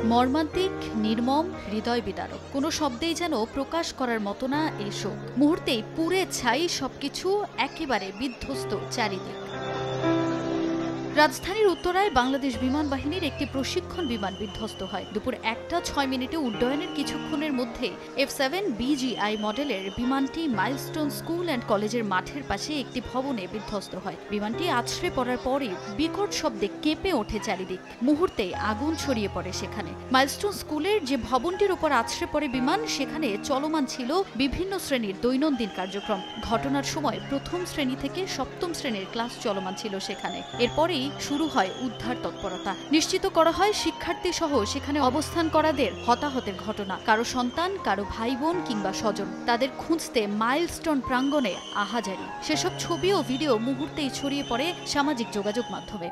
মর্মান্তিক, নির্মম, হৃদয় বিদারক। কোনো শব্দেই যেন প্রকাশ করার মতো না এই শোক। মুহূর্তেই পুড়ে ছাই সবকিছু, একেবারে বিধ্বস্ত চারিদিক। রাজধানীর উত্তরায় বাংলাদেশ বিমান বাহিনীর একটি প্রশিক্ষণ বিমান বিধ্বস্ত হয়। দুপুর 1:06 উড্ডয়নের কিছুক্ষণের মধ্যে F-7 BGI মডেলের বিমানটি মাইলস্টোন স্কুল অ্যান্ড কলেজের মাঠের পাশে একটি ভবনে বিধ্বস্ত হয়। বিমানটি আছড়ে পড়ার পরে বিকট শব্দে কেঁপে ওঠে চারিদিক। মুহূর্তেই আগুন ছড়িয়ে পড়ে সেখানে। মাইলস্টোন স্কুলের যে ভবনটির উপর আছড়ে পড়ে বিমান, সেখানে চলমান ছিল বিভিন্ন শ্রেণীর দৈনন্দিন কার্যক্রম। ঘটনার সময় প্রথম শ্রেণী থেকে সপ্তম শ্রেণীর ক্লাস চলমান ছিল সেখানে। এরপরেই শুরু হয় উদ্ধার তৎপরতা। নিশ্চিত করা হয় শিক্ষার্থী সহ সেখানে অবস্থান করাদের হতাহতের ঘটনা। কারো সন্তান, কারো ভাই বোন কিংবা স্বজন, তাদের খুঁজতে মাইলস্টোন প্রাঙ্গণে আহাজারি। সেসব ছবি ও ভিডিও মুহূর্তেই ছড়িয়ে পড়ে সামাজিক যোগাযোগ মাধ্যমে।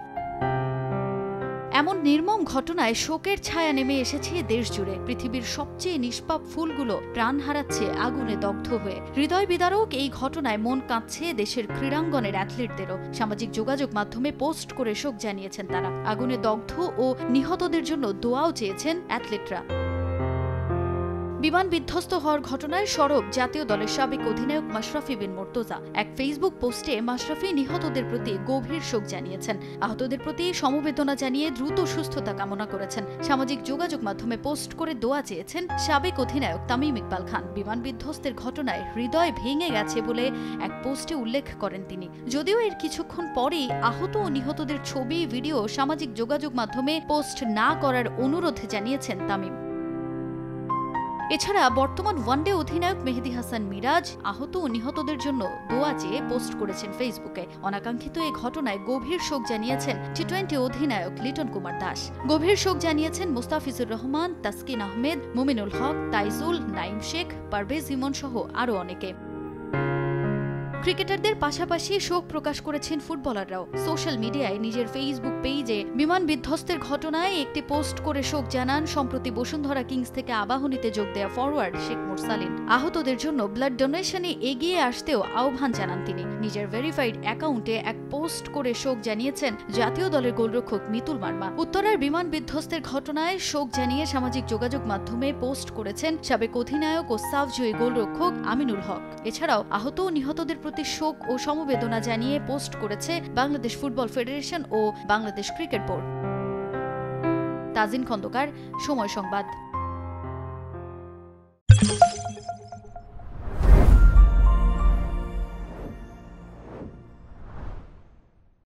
এমন নির্মম ঘটনায় শোকের ছায়া নেমে এসেছে দেশ জুড়ে। পৃথিবীর সবচেয়ে নিষ্পাপ ফুলগুলো প্রাণ হারাচ্ছে আগুনে দগ্ধ হয়ে। হৃদয় বিদারক এই ঘটনায় মন কাঁদছে দেশের ক্রীড়াঙ্গনের অ্যাথলিটদেরও। সামাজিক যোগাযোগ মাধ্যমে পোস্ট করে শোক জানিয়েছেন তারা। আগুনে দগ্ধ ও নিহতদের জন্য দোয়াও চেয়েছেন অ্যাথলিটরা। বিমান বিধ্বস্ত হওয়ার ঘটনায় সরব জাতীয় দলের সাবেক অধিনায়ক মাশরাফি বিন মুর্তজা। এক ফেসবুক পোস্টে মাশরাফি নিহতদের প্রতি গভীর শোক জানিয়েছেন। আহতদের প্রতি সমবেদনা জানিয়ে দ্রুত সুস্থতা কামনা করেছেন। সামাজিক যোগাযোগ মাধ্যমে পোস্ট করে দোয়া চেয়েছেন সাবেক অধিনায়ক তামিম ইকবাল খান। বিমান বিধ্বস্তের ঘটনায় হৃদয় ভেঙে গেছে বলে এক পোস্টে উল্লেখ করেন তিনি। যদিও এর কিছুক্ষণ পরেই আহত ও নিহতদের ছবি, ভিডিও সামাজিক যোগাযোগ মাধ্যমে পোস্ট না করার অনুরোধ জানিয়েছেন তামিম। এছাড়া বর্তমান ওয়ানডে অধিনায়ক মেহেদী হাসান মিরাজ আহত ও নিহতদের জন্য দোয়া চেয়ে পোস্ট করেছেন ফেসবুকে। অনাকাঙ্ক্ষিত এই ঘটনায় গভীর শোক জানিয়েছেন টি-20 অধিনায়ক লিটন কুমার দাস। গভীর শোক জানিয়েছেন মুস্তাফিজুর রহমান, তাসকিন আহমেদ, মুমিনুল হক, তাইজুল, নাইম শেখ, পারভেজ ইমন সহ আরও অনেকে। ক্রিকেটারদের পাশাপাশি শোক প্রকাশ করেছেন ফুটবলাররাও। সোশ্যাল মিডিয়ায় নিজের ফেসবুক পেজে বিমান বিধ্বস্তের ঘটনায় একটি পোস্ট করে শোক জানান সম্প্রতি বসুন্ধরা কিংস থেকে আবাহনীতে যোগ দেয়া ফরওয়ার্ড শেখ মুরসালিন। আহতদের জন্য ব্লাড ডোনেশনে এগিয়ে আসতেও আহ্বান জানান তিনি। নিজের ভেরিফাইড অ্যাকাউন্টে এক পোস্ট করে শোক জানিয়েছেন জাতীয় দলের গোলরক্ষক মিতুল মার্মা। উত্তরার বিমান বিধ্বস্তের ঘটনায় শোক জানিয়ে সামাজিক যোগাযোগ মাধ্যমে পোস্ট করেছেন সাবেক অধিনায়ক ও সাফজয়ী গোলরক্ষক আমিনুল হক। এছাড়াও আহত ও নিহতদের প্রতি শোক ও সমবেদনা জানিয়ে পোস্ট করেছে বাংলাদেশ ফুটবল ফেডারেশন ও বাংলাদেশ ক্রিকেট বোর্ড। তাজিন খন্দকার, সময় সংবাদ।